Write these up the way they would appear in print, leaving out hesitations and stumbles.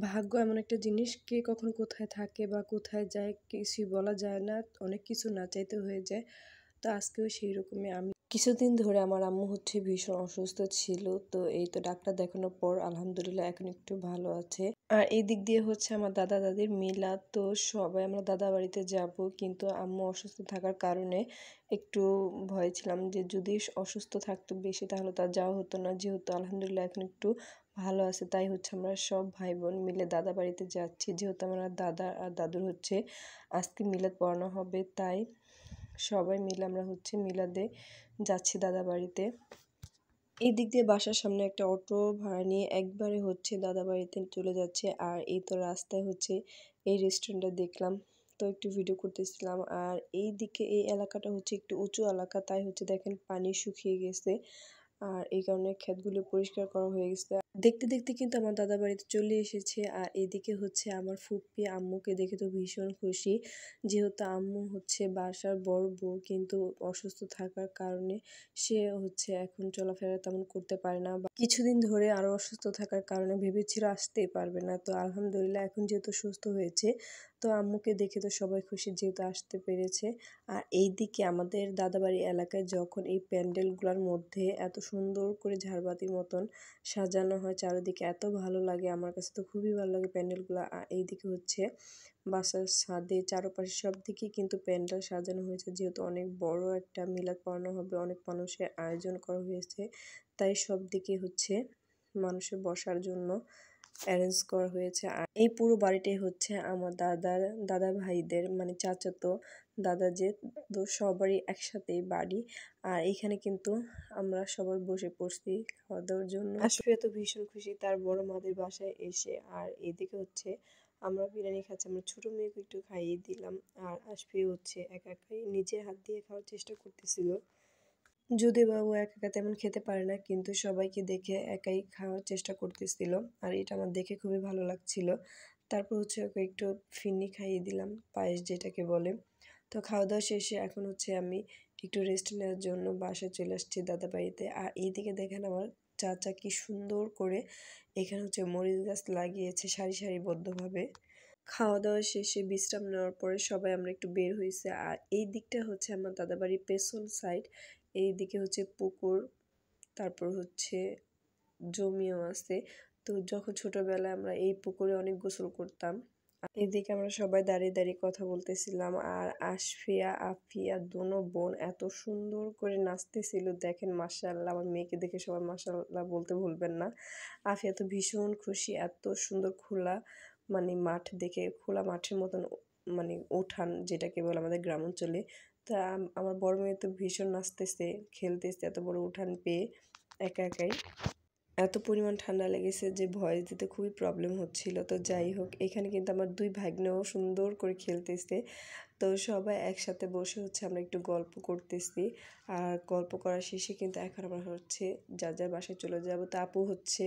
ভাগ্য এমন একটা জিনিস, কে কখন কোথায় থাকে বা কোথায় যায় কিছুই বলা যায় না। অনেক কিছু না চাইতে হয়ে যায়। তো আজকেও সেইরকমই আমি কিছুদিন ধরে আমার আম্মু হচ্ছে ভীষণ অসুস্থ ছিল। তো এই তো ডাক্তার দেখানোর পর আলহামদুলিল্লাহ এখন একটু ভালো আছে। আর এই দিক দিয়ে হচ্ছে আমার দাদা দাদির মিলাদ, তো সবাই আমরা দাদা বাড়িতে যাব, কিন্তু আম্মু অসুস্থ থাকার কারণে একটু ভয় ছিলাম যে যদি অসুস্থ থাকতো বেশি তাহলে তো আর যাওয়া হতো না। যেহেতু আলহামদুলিল্লাহ এখন একটু ভালো আছে, তাই হচ্ছে আমরা সব ভাই বোন মিলে দাদা বাড়িতে যাচ্ছি। যেহেতু আমার দাদা আর দাদুর হচ্ছে আজকে মিলাদ পড়ানো হবে, তাই সবাই মিলে আমরা হচ্ছে মিলাদে যাচ্ছি দাদা বাড়িতে। এই দিক দিয়ে বাসার সামনে একটা অটো ভাড়া নিয়ে একবারে হচ্ছে দাদা বাড়িতে চলে যাচ্ছে। আর এই তো রাস্তায় হচ্ছে এই রেস্টুরেন্টটা দেখলাম, তো একটু ভিডিও করতেছিলাম। আর এই দিকে এই এলাকাটা হচ্ছে একটু উঁচু এলাকা, তাই হচ্ছে দেখেন পানি শুকিয়ে গেছে। আর এই কারণে ক্ষেতগুলো পরিষ্কার করা হয়ে গেছে। দেখতে দেখতে কিন্তু আমার দাদা বাড়িতে চলে এসেছে। আর এদিকে হচ্ছে আমার ফুপি আম্মুকে দেখে তো ভীষণ খুশি, যেহেতু আম্মু হচ্ছে বাসার বড় বউ, কিন্তু অসুস্থ থাকার কারণে সে হচ্ছে এখন চলাফেরা তেমন করতে পারে না, বা কিছুদিন ধরে আরো অসুস্থ থাকার কারণে ভেবেছিল আসতেই পারবে না। তো আলহামদুলিল্লাহ এখন যেহেতু সুস্থ হয়েছে, তো আম্মুকে দেখে তো সবাই খুশি যেহেতু আসতে পেরেছে। আর এইদিকে আমাদের দাদাবাড়ি এলাকায় যখন এই প্যান্ডেলগুলোর মধ্যে এত সুন্দর করে ঝাড়বাতির মতন সাজানো হয় চারিদিকে, এত ভালো লাগে, আমার কাছে তো খুবই ভালো লাগে প্যান্ডেলগুলো। আর এইদিকে হচ্ছে বাসার ছাদে চারপাশে সব দিকেই কিন্তু প্যান্ডেল সাজানো হয়েছে, যেহেতু অনেক বড় একটা মিলাদ পড়ানো হবে, অনেক মানুষের আয়োজন করা হয়েছে, তাই সব দিকে হচ্ছে মানুষের বসার জন্য অ্যারেঞ্জ করা হয়েছে। আর এই পুরো বাড়িটাই হচ্ছে আমার দাদা ভাইদের, মানে চাচাতো দাদা যে, তো সবারই একসাথেই বাড়ি। আর এখানে কিন্তু আমরা সবাই বসে পড়ছি খাওয়া দাওয়ার জন্য। আশফিয়া তো ভীষণ খুশি তার বড় মাদের বাসায় এসে। আর এদিকে হচ্ছে আমরা বিরিয়ানি খাচ্ছি, আমরা ছোট মেয়েকে একটু খাইয়ে দিলাম। আর আশফিয়া হচ্ছে একা একাই নিজের হাত দিয়ে খাওয়ার চেষ্টা করতেছিল, যদিও বা ও একা একা তেমন খেতে পারে না, কিন্তু সবাইকে দেখে একাই খাওয়ার চেষ্টা করতেছিল। আর এটা আমার দেখে খুবই ভালো লাগছিল। তারপর হচ্ছে ওকে একটু ফিরনি খাইয়ে দিলাম, পায়েস যেটাকে বলে। তো খাওয়া দাওয়া শেষে এখন হচ্ছে আমি একটু রেস্ট নেওয়ার জন্য বাসায় চলে আসছি দাদা বাড়িতে। আর এইদিকে দেখেন আমার চাচা কি সুন্দর করে এখানে হচ্ছে মরিচ গাছ লাগিয়েছে সারি সারিবদ্ধভাবে। খাওয়া দাওয়া শেষে বিশ্রাম নেওয়ার পরে সবাই আমরা একটু বের হয়েছে। আর এই দিকটা হচ্ছে আমার দাদাবাড়ির পেছন সাইড, এই দিকে হচ্ছে পুকুর, তারপর হচ্ছে জমিও আছে। তো যখন ছোটবেলায় আমরা এই পুকুরে অনেক গোসল করতাম। এদিকে আমরা সবাই দাঁড়িয়ে দাঁড়িয়ে কথা বলতেছিলাম। আর আশফিয়া আফিয়া দোনো বোন এত সুন্দর করে নাচতেছিল দেখেন, মাশাআল্লাহ। আমার মেয়েকে দেখে সবাই মাশাআল্লাহ বলতে ভুলবেন না। আফিয়া তো ভীষণ খুশি, এত সুন্দর খোলা মানে মাঠ দেখে, খোলা মাঠের মতন মানে উঠান যেটাকে বলে আমাদের গ্রাম অঞ্চলে। তা আমার বড় মেয়ে তো ভীষণ নাচতেছে খেলতেছে এত বড় উঠান পেয়ে একা একাই। এত পরিমাণ ঠান্ডা লেগেছে যে ভয়েস দিতে খুবই প্রবলেম হচ্ছিল। তো যাই হোক, এখানে কিন্তু আমার দুই ভাগ্নেও সুন্দর করে খেলতেছে। তো সবাই একসাথে বসে হচ্ছে আমরা একটু গল্প করতেছি। আর গল্প করার শেষে কিন্তু এখন আমরা হচ্ছে যার যার বাসায় চলে যাব। তো আপু হচ্ছে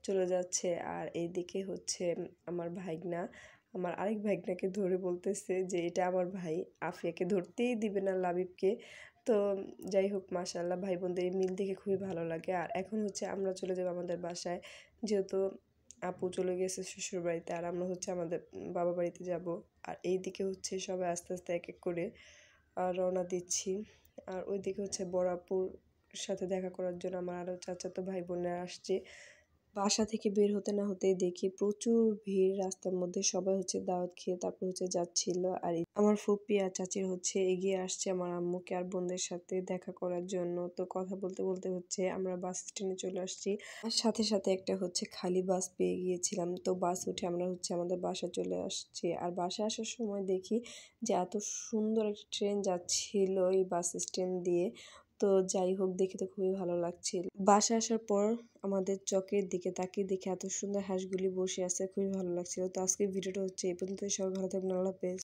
চলে যাচ্ছে। আর এইদিকে হচ্ছে আমার ভাইগনা আমার আরেক ভাইগনাকে ধরে বলতেছে যে এটা আমার ভাই, আফিয়াকে ধরতেই দিবে না লাবিবকে। তো যাই হোক, মাশাআল্লাহ ভাই বোনদের এই মিল দেখে খুবই ভালো লাগে। আর এখন হচ্ছে আমরা চলে যাব আমাদের বাসায়, যেহেতু আপু চলে গেছে শ্বশুর বাড়িতে, আর আমরা হচ্ছে আমাদের বাবা বাড়িতে যাব। আর এইদিকে হচ্ছে সবাই আস্তে আস্তে এক এক করে রওনা দিচ্ছি। আর ওইদিকে হচ্ছে বড় আপুর সাথে দেখা করার জন্য আমার আরও চাচাতো ভাই বোনেরা আসছে। বাসা থেকে বের হতে না হতেই দেখি প্রচুর ভিড় রাস্তার মধ্যে, সবাই হচ্ছে দাওয়াত খেয়ে তারপর হচ্ছে যাচ্ছিল। আর আমার ফুপি আর চাচির হচ্ছে এগিয়ে আসছে আমার আম্মুকে আর বোনদের সাথে দেখা করার জন্য। তো কথা বলতে বলতে হচ্ছে আমরা বাস স্ট্যান্ডে চলে আসছি। আর সাথে সাথে একটা হচ্ছে খালি বাস পেয়ে গিয়েছিলাম, তো বাস উঠে আমরা হচ্ছে আমাদের বাসা চলে আসছি। আর বাসায় আসার সময় দেখি যে এত সুন্দর একটা ট্রেন যাচ্ছিল এই বাস স্ট্যান্ড দিয়ে। তো যাই হোক, দেখে তো খুবই ভালো লাগছিল। বাসায় আসার পর আমাদের চকের দিকে তাকিয়ে দেখে এত সুন্দর হাঁসগুলি বসে আছে, খুবই ভালো লাগছিল। তো আজকের ভিডিওটা হচ্ছে এই পর্যন্ত। সবাই ভালো থাকবেন, আল্লাহ হাফেজ।